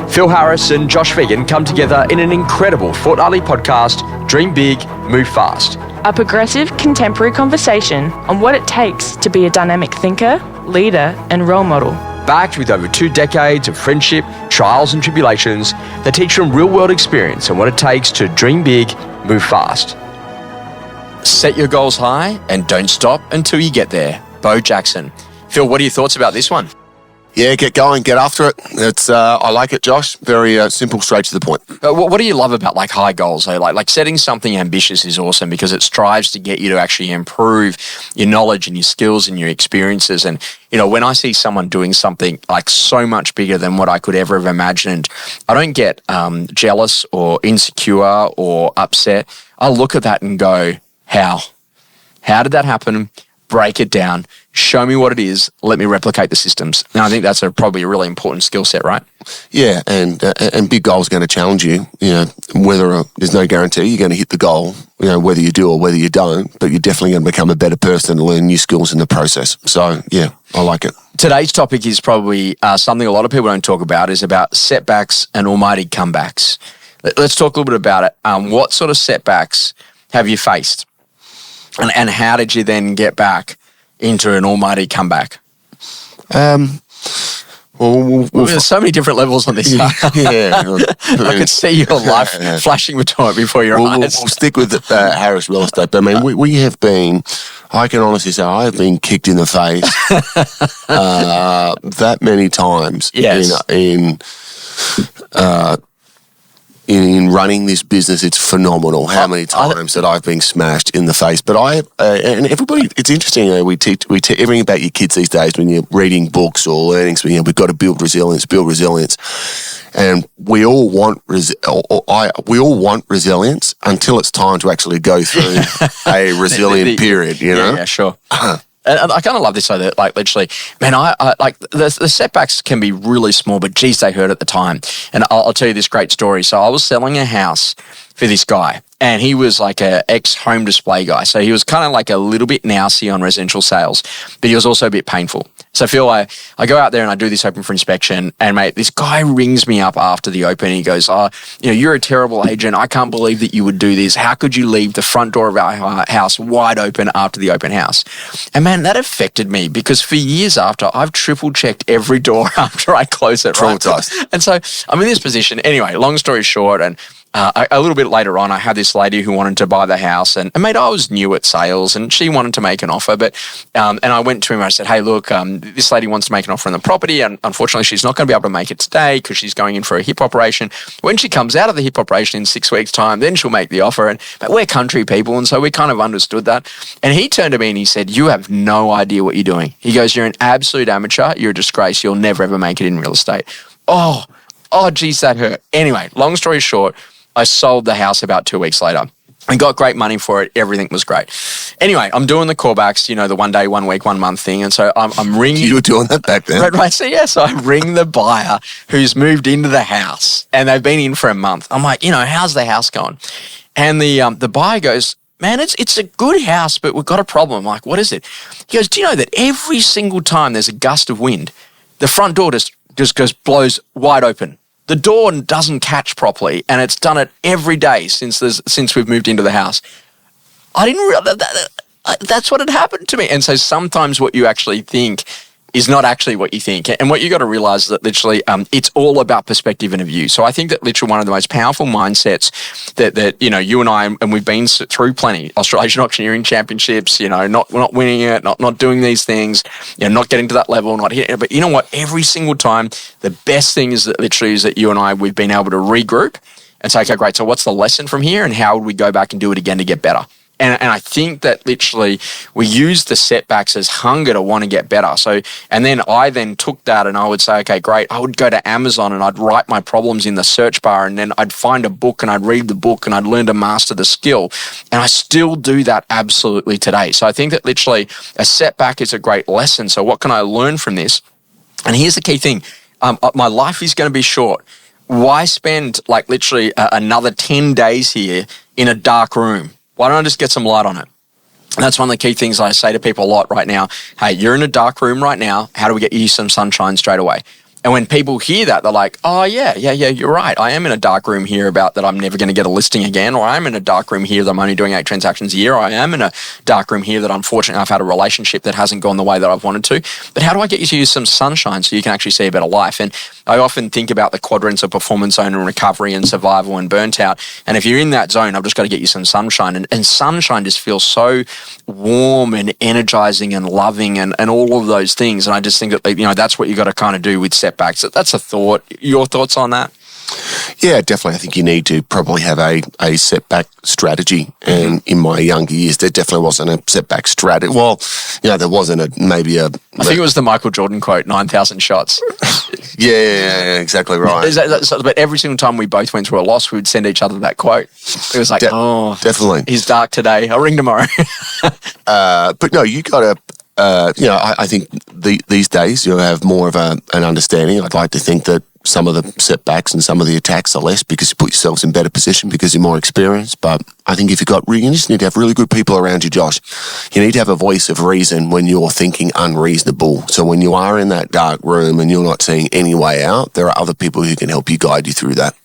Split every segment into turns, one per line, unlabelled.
Phil Harris and Josh Phegan come together in an incredible fortnightly podcast, Dream Big, Move Fast.
A progressive, contemporary conversation on what it takes to be a dynamic thinker, leader, and role model.
Backed with over 2 decades of friendship, trials and tribulations that teach from real-world experience and what it takes to dream big, move fast. Set your goals high and don't stop until you get there. Bo Jackson. Phil, what are your thoughts about this one?
Yeah, get going, get after it. It's I like it, Josh. Very simple, straight to the point.
What do you love about high goals? Like setting something ambitious is awesome because it strives to get you to actually improve your knowledge and your skills and your experiences. And when I see someone doing something like so much bigger than what I could ever have imagined, I don't get jealous or insecure or upset. I look at that and go, how? How did that happen? Break it down. Show me what it is. Let me replicate the systems. And I think that's probably a really important skill set, right?
Yeah, and big goals are going to challenge you. Whether there's no guarantee you're going to hit the goal. Whether you do or whether you don't, but you're definitely going to become a better person and learn new skills in the process. So yeah, I like it.
Today's topic is probably something a lot of people don't talk about. Is about setbacks and almighty comebacks. Let's talk a little bit about it. What sort of setbacks have you faced? And how did you then get back into an almighty comeback?
Well,
there's so many different levels on this.
Yeah.
I could see your life flashing before your eyes.
We'll stick with Harris Real Estate. But I mean, we have been, I can honestly say, I have been kicked in the face that many times.
Yes.
In running this business. It's phenomenal how many times that I've been smashed in the face. But and everybody, it's interesting. We teach everything about your kids these days when you're reading books or learning. So, we've got to build resilience, and we all want resilience until it's time to actually go through a resilient period.
Yeah, sure. And I kind of love this, though, that, literally, man, I like the setbacks can be really small, but geez, they hurt at the time. And I'll tell you this great story. So I was selling a house for this guy, and he was like a ex-home display guy. So he was kind of like a little bit nousy on residential sales, but he was also a bit painful. So Phil, I go out there and I do this open for inspection, and mate, this guy rings me up after the open. He goes, you're a terrible agent. I can't believe that you would do this. How could you leave the front door of our house wide open after the open house? And man, that affected me because for years after, I've triple checked every door after I close it.
Traumatized.
Right? And so I'm in this position. Anyway, long story short, and a little bit later on, I had this lady who wanted to buy the house, and mate, I was new at sales, and she wanted to make an offer, but and I went to him and I said, hey, look, this lady wants to make an offer on the property, and unfortunately, she's not going to be able to make it today because she's going in for a hip operation. When she comes out of the hip operation in 6 weeks' time, then she'll make the offer, but we're country people, and so we kind of understood that. And he turned to me and he said, you have no idea what you're doing. He goes, you're an absolute amateur, you're a disgrace, you'll never ever make it in real estate. Oh, geez, that hurt. Anyway, long story short, I sold the house about 2 weeks later. I got great money for it. Everything was great. Anyway, I'm doing the callbacks, the 1 day, 1 week, 1 month thing. And so I'm ringing.
You were doing that back then.
Right. So I ring the buyer who's moved into the house and they've been in for a month. I'm like, how's the house going? And the buyer goes, man, it's a good house, but we've got a problem. I'm like, what is it? He goes, do you know that every single time there's a gust of wind, the front door just blows wide open? The door doesn't catch properly, and it's done it every day since we've moved into the house. I didn't realize that's what had happened to me. And so sometimes what you actually think is not actually what you think. And what you got to realize is that literally it's all about perspective and a view. So I think that literally one of the most powerful mindsets that you and I, and we've been through plenty, Australasian Auctioneering Championships, not winning it, not doing these things, not getting to that level, not hitting it. But you know what? Every single time, the best thing is that you and I, we've been able to regroup and say, okay, great. So what's the lesson from here? And how would we go back and do it again to get better? And I think that literally we use the setbacks as hunger to want to get better. So, and then I took that and I would say, okay, great. I would go to Amazon and I'd write my problems in the search bar, and then I'd find a book and I'd read the book and I'd learn to master the skill. And I still do that absolutely today. So I think that literally a setback is a great lesson. So what can I learn from this? And here's the key thing. My life is going to be short. Why spend literally another 10 days here in a dark room? Why don't I just get some light on it? And that's one of the key things I say to people a lot right now. Hey, you're in a dark room right now. How do we get you some sunshine straight away? And when people hear that, they're like, oh, yeah, you're right. I am in a dark room here about that I'm never going to get a listing again, or I'm in a dark room here that I'm only doing 8 transactions a year, or I am in a dark room here that unfortunately I've had a relationship that hasn't gone the way that I've wanted to. But how do I get you to use some sunshine so you can actually see a better life? And I often think about the quadrants of performance zone and recovery and survival and burnt out. And if you're in that zone, I've just got to get you some sunshine. And sunshine just feels so warm and energizing and loving and all of those things. And I just think that, that's what you got to kind of do with setbacks. That's a thought. Your thoughts on that?
Yeah, definitely. I think you need to probably have a setback strategy. And in my younger years, there definitely wasn't a setback strategy. Well, there wasn't I
think it was the Michael Jordan quote, 9,000 shots.
Yeah, exactly right.
But every single time we both went through a loss, we would send each other that quote. It was like,
definitely.
He's dark today. I'll ring tomorrow.
But no, you got to... I think these days you have more of an understanding. I'd like to think that some of the setbacks and some of the attacks are less because you put yourselves in better position because you're more experienced. But I think if you just need to have really good people around you, Josh. You need to have a voice of reason when you're thinking unreasonable. So when you are in that dark room and you're not seeing any way out, there are other people who can help you guide you through that.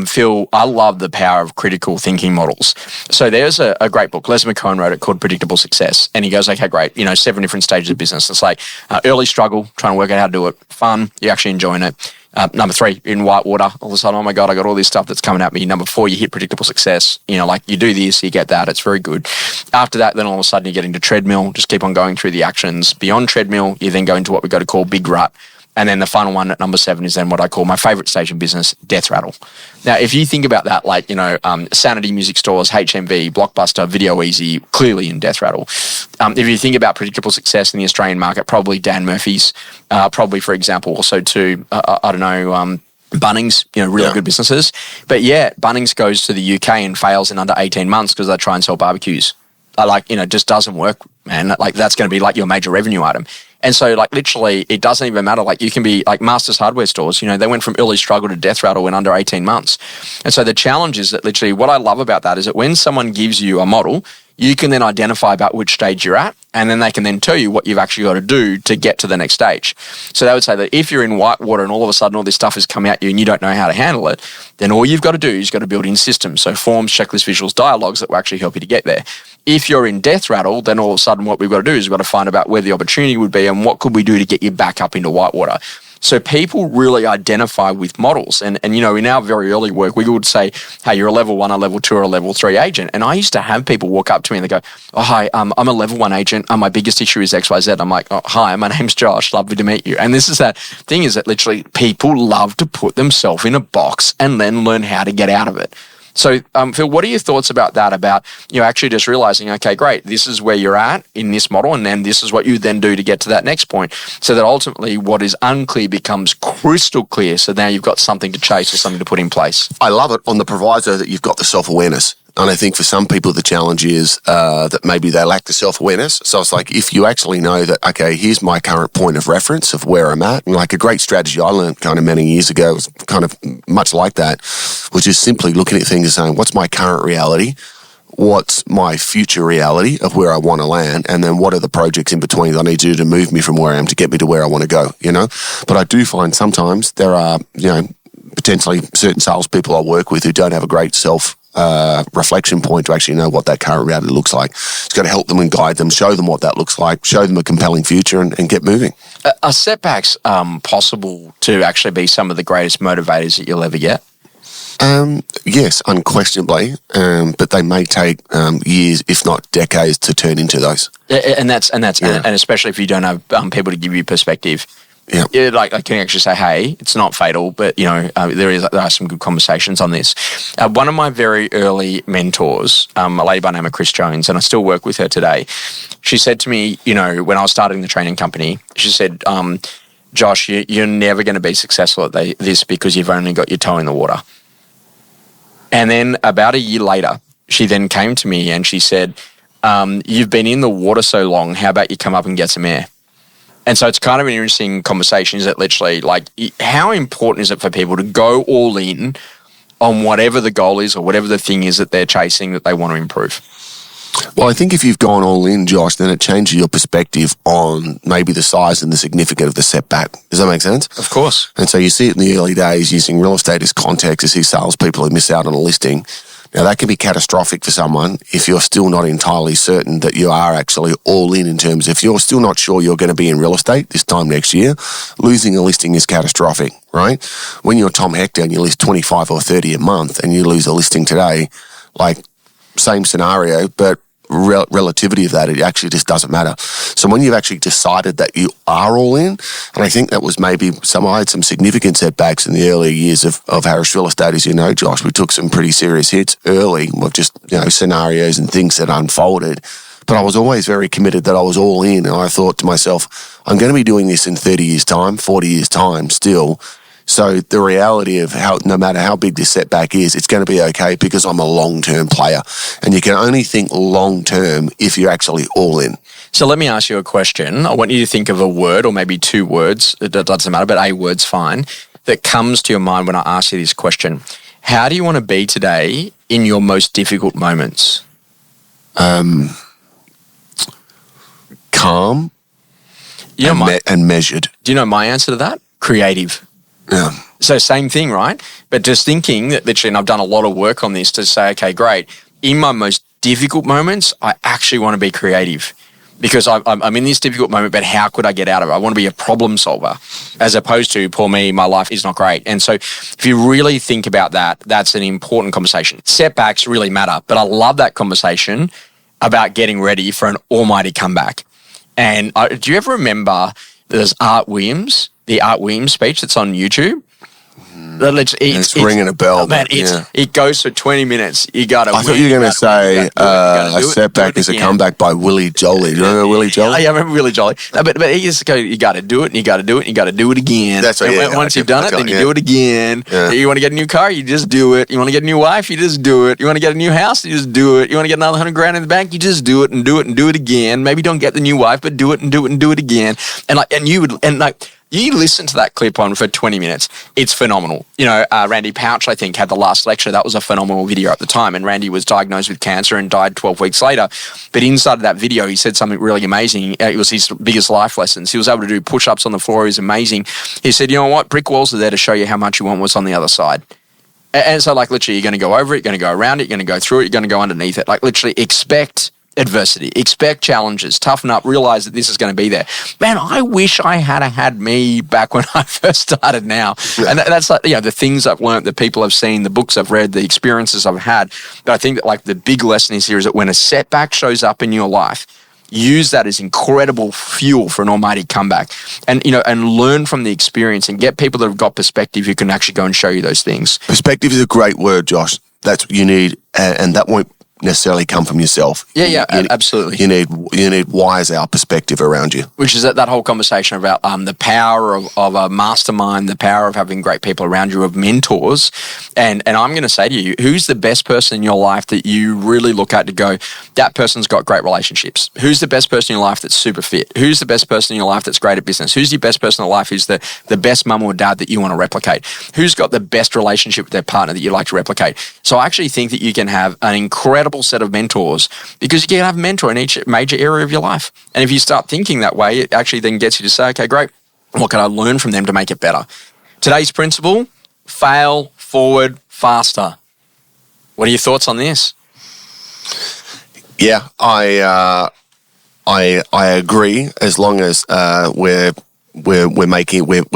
Phil, I love the power of critical thinking models. So there's a great book, Les McKeown wrote it, called Predictable Success. And he goes, okay, great, 7 different stages of business. It's like early struggle, trying to work out how to do it, fun, you're actually enjoying it. Number 3, in whitewater, all of a sudden, oh my God, I got all this stuff that's coming at me. Number 4, you hit predictable success. Like you do this, you get that, it's very good. After that, then all of a sudden you get into treadmill, just keep on going through the actions. Beyond treadmill, you then go into what we got to call big rut. And then the final one at number 7 is then what I call my favorite stage in business, death rattle. Now, if you think about that, like, Sanity Music Stores, HMV, Blockbuster, Video Easy, clearly in death rattle. If you think about predictable success in the Australian market, probably Dan Murphy's, probably, for example, also to, Bunnings, really good businesses. But yeah, Bunnings goes to the UK and fails in under 18 months because they try and sell barbecues. Just doesn't work, man. Like, that's going to be like your major revenue item. And so, like, literally, it doesn't even matter. Like, you can be like Masters Hardware Stores, they went from early struggle to death rattle in under 18 months. And so the challenge is that literally what I love about that is that when someone gives you a model, you can then identify about which stage you're at, and then they can then tell you what you've actually got to do to get to the next stage. So they would say that if you're in whitewater and all of a sudden all this stuff is coming at you and you don't know how to handle it, then all you've got to do is got to build in systems. So forms, checklists, visuals, dialogues that will actually help you to get there. If you're in death rattle, then all of a sudden what we've got to do is we've got to find about where the opportunity would be and what could we do to get you back up into whitewater. So people really identify with models. And in our very early work, we would say, hey, you're a level 1, a level 2, or a level 3 agent. And I used to have people walk up to me and they go, oh, hi, I'm a level 1 agent. My biggest issue is XYZ. I'm like, oh, hi, my name's Josh. Lovely to meet you. And this is that thing is that literally people love to put themselves in a box and then learn how to get out of it. So, Phil, what are your thoughts about that? About, actually just realizing, okay, great, this is where you're at in this model, and then this is what you then do to get to that next point, so that ultimately what is unclear becomes crystal clear. So now you've got something to chase or something to put in place.
I love it on the proviso that you've got the self-awareness. And I think for some people, the challenge is that maybe they lack the self-awareness. So it's like, if you actually know that, okay, here's my current point of reference of where I'm at. And like a great strategy I learned kind of many years ago was kind of much like that, which is simply looking at things and saying, what's my current reality? What's my future reality of where I want to land? And then what are the projects in between that I need to do to move me from where I am to get me to where I want to go, But I do find sometimes there are, potentially certain salespeople I work with who don't have a great reflection point to actually know what that current reality looks like. It's got to help them and guide them, show them what that looks like, show them a compelling future and get moving.
Are setbacks possible to actually be some of the greatest motivators that you'll ever get?
Yes, unquestionably, but they may take years, if not decades, to turn into those.
And especially if you don't have people to give you perspective.
Yeah.
Like I can actually say, hey, it's not fatal, but there are some good conversations on this. One of my very early mentors, a lady by the name of Chris Jones, and I still work with her today. She said to me, when I was starting the training company, she said, Josh, you're never going to be successful at this because you've only got your toe in the water. And then about a year later, she then came to me and she said, you've been in the water so long, how about you come up and get some air? And so it's kind of an interesting conversation, is that literally, like, how important is it for people to go all in on whatever the goal is or whatever the thing is that they're chasing that they want to improve?
Well, I think if you've gone all in, Josh, then it changes your perspective on maybe the size and the significance of the setback. Does that make sense?
Of course.
And so you see it in the early days using real estate as context. You see salespeople who miss out on a listing. Now, that can be catastrophic for someone if you're still not entirely certain that you are actually all in terms of if you're still not sure you're going to be in real estate this time next year, losing a listing is catastrophic, right? When you're Tom Hector and you list 25 or 30 a month and you lose a listing today, like same scenario, but relativity of that, it actually just doesn't matter. So when you've actually decided that you are all in, and I think that was maybe I had some significant setbacks in the early years of Harris Real Estate, as you know, Josh. We took some pretty serious hits early of just, scenarios and things that unfolded. But I was always very committed that I was all in, and I thought to myself, I'm going to be doing this in 30 years' time, 40 years' time still. So the reality of no matter how big this setback is, it's going to be okay because I'm a long-term player. And you can only think long-term if you're actually all in.
So let me ask you a question. I want you to think of a word or maybe two words. It doesn't matter, but a word's fine. That comes to your mind when I ask you this question. How do you want to be today in your most difficult moments?
Calm and measured.
Do you know my answer to that? Creative.
Yeah.
So same thing, right? But just thinking that literally, and I've done a lot of work on this to say, okay, great. In my most difficult moments, I actually want to be creative because I'm in this difficult moment, but how could I get out of it? I want to be a problem solver as opposed to, poor me, my life is not great. And so if you really think about that, that's an important conversation. Setbacks really matter, but I love that conversation about getting ready for an almighty comeback. And do you ever remember there's the Art Williams speech that's on YouTube?
It's ringing a bell.
Man, it goes for 20 minutes. You got to
I thought you were going to say a setback is a comeback by Willie Jolly. Do you remember Willie Jolly?
Yeah, I remember Willie Jolly. No, but he used to go, you got to do it, and you got to do it, and you got to do it again.
That's right.
And once you've done it, then you do it again.
Yeah.
You want to get a new car, you just do it. You want to get a new wife, you just do it. You want to get a new house, you just do it. You want to get another $100,000 in the bank, you just do it and do it and do it again. Maybe don't get the new wife, but do it and do it and do it again. You listen to that clip on for 20 minutes. It's phenomenal. Randy Pouch, I think, had the last lecture. That was a phenomenal video at the time. And Randy was diagnosed with cancer and died 12 weeks later. But inside of that video, he said something really amazing. It was his biggest life lessons. He was able to do push-ups on the floor. He was amazing. He said, you know what? Brick walls are there to show you how much you want what's on the other side. And so, literally, you're going to go over it, you're going to go around it, you're going to go through it, you're going to go underneath it. Literally, expect adversity, expect challenges, toughen up, realize that this is going to be there. Man, I wish I had me back when I first started now. And that's the things I've learned, the people I've seen, the books I've read, the experiences I've had. But I think that the big lesson is here is that when a setback shows up in your life, use that as incredible fuel for an almighty comeback, and learn from the experience and get people that have got perspective who can actually go and show you those things.
Perspective is a great word, Josh. That's what you need, and that won't necessarily come from yourself.
Absolutely.
You need wise our perspective around you.
Which is that whole conversation about the power of a mastermind, the power of having great people around you, of mentors. And I'm going to say to you, who's the best person in your life that you really look at to go, that person's got great relationships? Who's the best person in your life that's super fit? Who's the best person in your life that's great at business? Who's your best person in life who's the best mum or dad that you want to replicate? Who's got the best relationship with their partner that you like to replicate? So I actually think that you can have an incredible set of mentors, because you can have a mentor in each major area of your life. And if you start thinking that way, it actually then gets you to say, okay, great, what can I learn from them to make it better? Today's principle, fail forward faster. What are your thoughts on this?
Yeah, I agree, as long as we're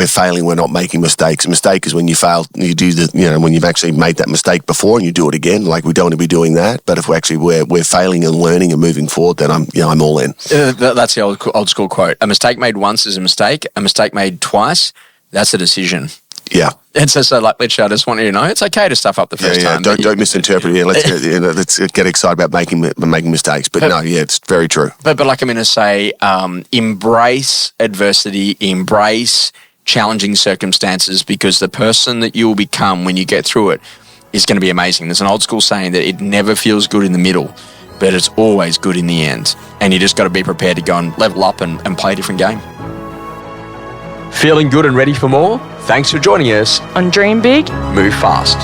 failing, we're not making mistakes. A mistake is when you fail, you do when you've actually made that mistake before and you do it again. We don't want to be doing that. But if we're failing and learning and moving forward, then I'm all in.
That's the old school quote. A mistake made once is a mistake. A mistake made twice, that's a decision.
Yeah.
And so literally, I just want you to know it's okay to stuff up the first time.
Don't misinterpret it. Let's get excited about making mistakes. But no, it's very true.
But I'm going to say, embrace adversity, embrace challenging circumstances, because the person that you will become when you get through it is going to be amazing. There's an old school saying that it never feels good in the middle, but it's always good in the end. And you just got to be prepared to go and level up and play a different game. Feeling good and ready for more? Thanks for joining us
On Dream Big,
Move Fast.